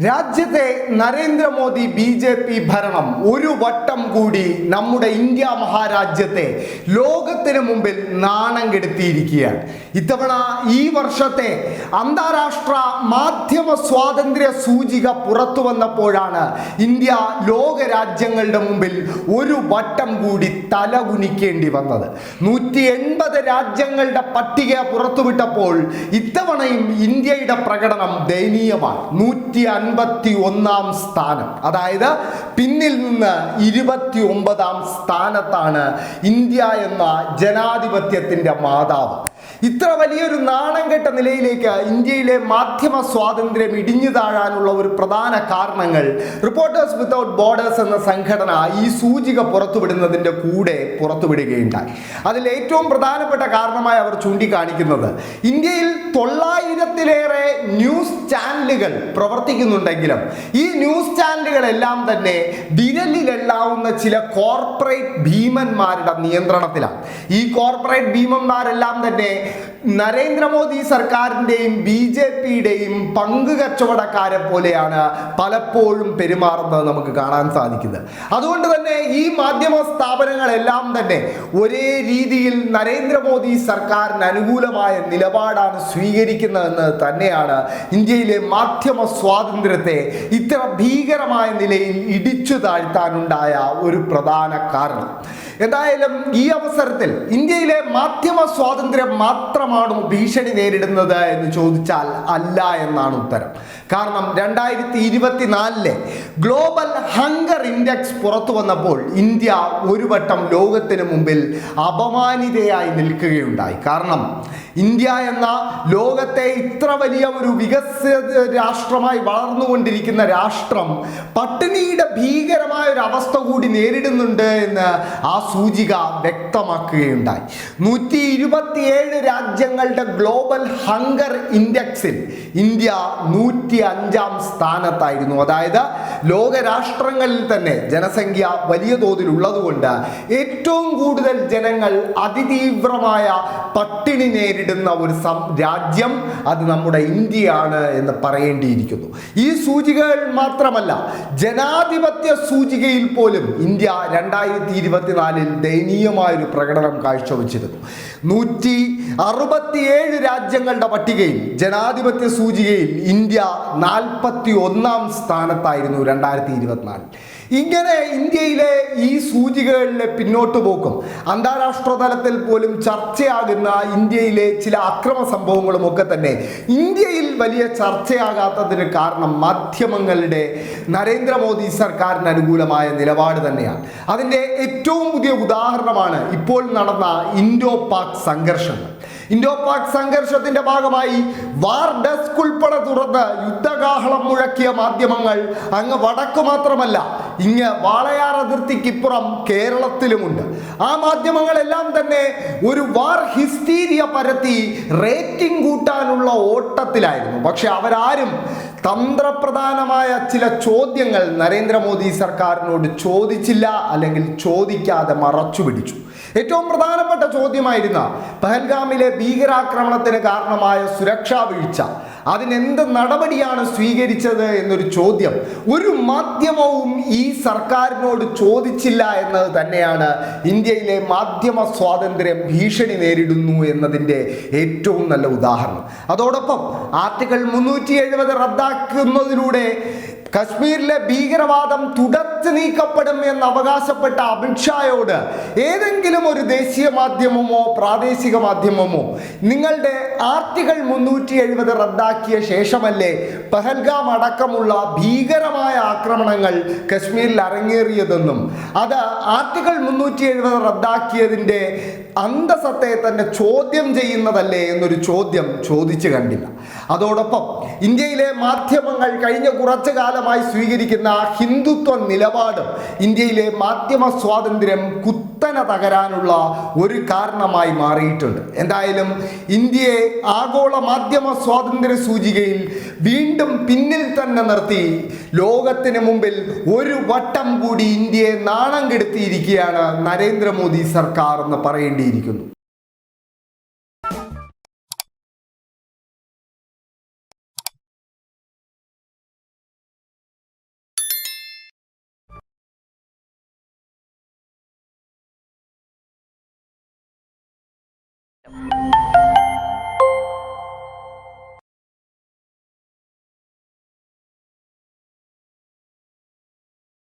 രാജ്യത്തെ നരേന്ദ്രമോദി ബി.ജെ.പി. ഭരണം ഒരു വട്ടം കൂടി നമ്മുടെ ഇന്ത്യ മഹാരാജ്യത്തെ ലോകത്തിന് മുമ്പിൽ നാണം കെടുത്തിയിരിക്കുകയാണ്. ഇത്തവണ ഈ വർഷത്തെ അന്താരാഷ്ട്ര മാധ്യമ സ്വാതന്ത്ര്യ സൂചിക പുറത്തു വന്നപ്പോഴാണ് ഇന്ത്യ ലോക രാജ്യങ്ങളുടെ മുമ്പിൽ ഒരു വട്ടം കൂടി തലകുനിക്കേണ്ടി വന്നത്. 180 രാജ്യങ്ങളുടെ പട്ടിക പുറത്തുവിട്ടപ്പോൾ ഇത്തവണയും ഇന്ത്യയുടെ പ്രകടനം ദയനീയമാണ്. 151 സ്ഥാനം, അതായത് പിന്നിൽ നിന്ന് 29 സ്ഥാനത്താണ് ഇന്ത്യ എന്ന ജനാധിപത്യത്തിന്റെ മാതാവ്. ഇത്ര വലിയൊരു നാണം കെട്ട നിലയിലേക്ക് ഇന്ത്യയിലെ മാധ്യമ സ്വാതന്ത്ര്യം ഇടിഞ്ഞു താഴാനുള്ള ഒരു പ്രധാന കാരണങ്ങൾ റിപ്പോർട്ടേഴ്സ് വിത്തൗട്ട് ബോർഡേഴ്സ് എന്ന സംഘടന ഈ സൂചിക പുറത്തുവിടുന്നതിൻ്റെ കൂടെ പുറത്തുവിടുകയുണ്ടായി. അതിൽ ഏറ്റവും പ്രധാനപ്പെട്ട കാരണമായി അവർ ചൂണ്ടിക്കാണിക്കുന്നത് ഇന്ത്യയിൽ 900-ലേറെ ന്യൂസ് ചാനലുകൾ പ്രവർത്തിക്കുന്നുണ്ടെങ്കിലും ഈ ന്യൂസ് ചാനലുകളെല്ലാം തന്നെ വിരലിലെണ്ണാവുന്ന ചില കോർപ്പറേറ്റ് ഭീമന്മാരുടെ നിയന്ത്രണത്തിലാണ്. ഈ കോർപ്പറേറ്റ് ഭീമന്മാരെല്ലാം തന്നെ നരേന്ദ്രമോദി സർക്കാരിൻ്റെയും ബി.ജെ.പിയുടെയും പങ്ക് കച്ചവടക്കാരെ പോലെയാണ് പലപ്പോഴും പെരുമാറുന്നത് നമുക്ക് കാണാൻ സാധിക്കുന്നത്. അതുകൊണ്ട് തന്നെ ഈ മാധ്യമ സ്ഥാപനങ്ങളെല്ലാം തന്നെ ഒരേ രീതിയിൽ നരേന്ദ്രമോദി സർക്കാരിന് അനുകൂലമായ നിലപാടാണ് സ്വീകരിക്കുന്നതെന്ന് തന്നെയാണ് ഇന്ത്യയിലെ മാധ്യമ സ്വാതന്ത്ര്യത്തെ ഇത്ര ഭീകരമായ നിലയിൽ ഇടിച്ചു താഴ്ത്താനുണ്ടായ ഒരു പ്രധാന കാരണം. എന്തായാലും ഈ അവസരത്തിൽ ഇന്ത്യയിലെ മാധ്യമ സ്വാതന്ത്ര്യം മാത്രമാണോ ഭീഷണി നേരിടുന്നത് എന്ന് ചോദിച്ചാൽ അല്ല എന്നാണ് ഉത്തരം. കാരണം 2024 ഗ്ലോബൽ ഹങ്കർ ഇൻഡെക്സ് പുറത്തു വന്നപ്പോൾ ഇന്ത്യ ഒരു വട്ടം ലോകത്തിന് മുമ്പിൽ അപമാനിതയായി നിൽക്കുകയുണ്ടായി. കാരണം ഇന്ത്യ എന്ന ലോകത്തെ ഇത്ര വലിയ ഒരു വികസിത രാഷ്ട്രമായി വളർന്നുകൊണ്ടിരിക്കുന്ന രാഷ്ട്രം പട്ടിണിയുടെ ഭീകരമായ ഒരു അവസ്ഥ കൂടി നേരിടുന്നുണ്ട് എന്ന് ആ സൂചിക വ്യക്തമാക്കുകയുണ്ടായി. 127 രാജ്യങ്ങളുടെ ഗ്ലോബൽ ഹങ്കർ ഇൻഡെക്സിൽ ഇന്ത്യ 105 സ്ഥാനത്തായിരുന്നു. അതായത് ലോകരാഷ്ട്രങ്ങളിൽ തന്നെ ജനസംഖ്യ വലിയ തോതിൽ ഉള്ളതുകൊണ്ട് ഏറ്റവും കൂടുതൽ ജനങ്ങൾ അതിതീവ്രമായ പട്ടിണി നേരിടുന്ന ഒരു രാജ്യം അത് നമ്മുടെ ഇന്ത്യയാണ് എന്ന് പറയേണ്ടിയിരിക്കുന്നു. ഈ സൂചികകൾ മാത്രമല്ല, ജനാധിപത്യ സൂചികയിൽ പോലും ഇന്ത്യ 2024 ദയനീയമായൊരു പ്രകടനം കാഴ്ചവെച്ചിരുന്നു. 167 രാജ്യങ്ങളുടെ പട്ടികയിൽ ജനാധിപത്യ സൂചികയിൽ ഇന്ത്യ 41 സ്ഥാനത്തായിരുന്നു 2024. ഇങ്ങനെ ഇന്ത്യയിലെ ഈ സൂചികകളിലെ പിന്നോട്ട് പോക്കും അന്താരാഷ്ട്ര തലത്തിൽ പോലും ചർച്ചയാകുന്ന ഇന്ത്യയിലെ ചില അക്രമ സംഭവങ്ങളും ഒക്കെ തന്നെ ഇന്ത്യയിൽ വലിയ ചർച്ചയാകാത്തതിന് കാരണം മാധ്യമങ്ങളുടെ നരേന്ദ്രമോദി സർക്കാരിന് അനുകൂലമായ നിലപാട് തന്നെയാണ്. അതിൻ്റെ ഏറ്റവും പുതിയ ഉദാഹരണമാണ് ഇപ്പോൾ നടന്ന ഇൻഡോ പാക് സംഘർഷങ്ങൾ. ഇൻഡോ പാക് സംഘർഷത്തിന്റെ ഭാഗമായി വാർ ഡെസ്ക് ഉൾപ്പെടെ തുറന്ന് യുദ്ധകാഹളം മുഴക്കിയ മാധ്യമങ്ങൾ അങ്ങ് വടക്ക് മാത്രമല്ല ഇങ്ങ് വാളയാർ അതിർത്തിക്കിപ്പുറം കേരളത്തിലുമുണ്ട്. ആ മാധ്യമങ്ങളെല്ലാം തന്നെ ഒരു വാർ ഹിസ്റ്റീരിയ പരത്തി റേറ്റിംഗ് കൂട്ടാനുള്ള ഓട്ടത്തിലായിരുന്നു. പക്ഷെ അവരാരും തന്ത്രപ്രധാനമായ ചില ചോദ്യങ്ങൾ നരേന്ദ്രമോദി സർക്കാരിനോട് ചോദിച്ചില്ല, അല്ലെങ്കിൽ ചോദിക്കാതെ മറച്ചു പിടിച്ചു. ഏറ്റവും പ്രധാനപ്പെട്ട ചോദ്യമായിരുന്ന പഹൽഗാമിലെ ഭീകരാക്രമണത്തിന് കാരണമായ സുരക്ഷാ വീഴ്ച, അതിനെന്ത് നടപടിയാണ് സ്വീകരിച്ചത് എന്നൊരു ചോദ്യം ഒരു മാധ്യമവും ഈ സർക്കാരിനോട് ചോദിച്ചില്ല എന്നത് തന്നെയാണ് ഇന്ത്യയിലെ മാധ്യമ സ്വാതന്ത്ര്യം ഭീഷണി നേരിടുന്നു എന്നതിൻ്റെ ഏറ്റവും നല്ല ഉദാഹരണം. അതോടൊപ്പം ആർട്ടിക്കിൾ 370 റദ്ദാക്കുന്നതിലൂടെ കശ്മീരിലെ ഭീകരവാദം തുടച്ചു നീക്കപ്പെടും എന്ന് അവകാശപ്പെട്ട അമിത്ഷായോട് ഏതെങ്കിലും ഒരു ദേശീയ മാധ്യമമോ പ്രാദേശിക മാധ്യമമോ നിങ്ങളുടെ ആർട്ടിക്കിൾ 370 റദ്ദാക്കിയ ശേഷമല്ലേ പഹൽഗാം അടക്കമുള്ള ഭീകരമായ ആക്രമണങ്ങൾ കശ്മീരിൽ അരങ്ങേറിയതെന്നും അത് ആർട്ടിക്കിൾ 370 റദ്ദാക്കിയതിൻ്റെ അന്തസത്തെ തന്നെ ചോദ്യം ചെയ്യുന്നതല്ലേ എന്നൊരു ചോദ്യം ചോദിച്ചു കണ്ടില്ല. അതോടൊപ്പം ഇന്ത്യയിലെ മാധ്യമങ്ങൾ കഴിഞ്ഞ കുറച്ചു കാലമായി സ്വീകരിക്കുന്ന ഹിന്ദുത്വ നിലപാടും ഇന്ത്യയിലെ മാധ്യമ സ്വാതന്ത്ര്യം കുത്തനെ തകരാനുള്ള ഒരു കാരണമായി മാറിയിട്ടുണ്ട്. എന്തായാലും ഇന്ത്യയെ ആഗോള മാധ്യമ സ്വാതന്ത്ര്യ സൂചികയിൽ വീണ്ടും പിന്നിൽ തന്നെ നിർത്തി ലോകത്തിന് മുമ്പിൽ ഒരു വട്ടം കൂടി ഇന്ത്യയെ നാണം കെടുത്തിയിരിക്കുകയാണ് നരേന്ദ്രമോദി സർക്കാർ എന്ന് പറയേണ്ടിയിരിക്കുന്നു. നമസ്കാരം.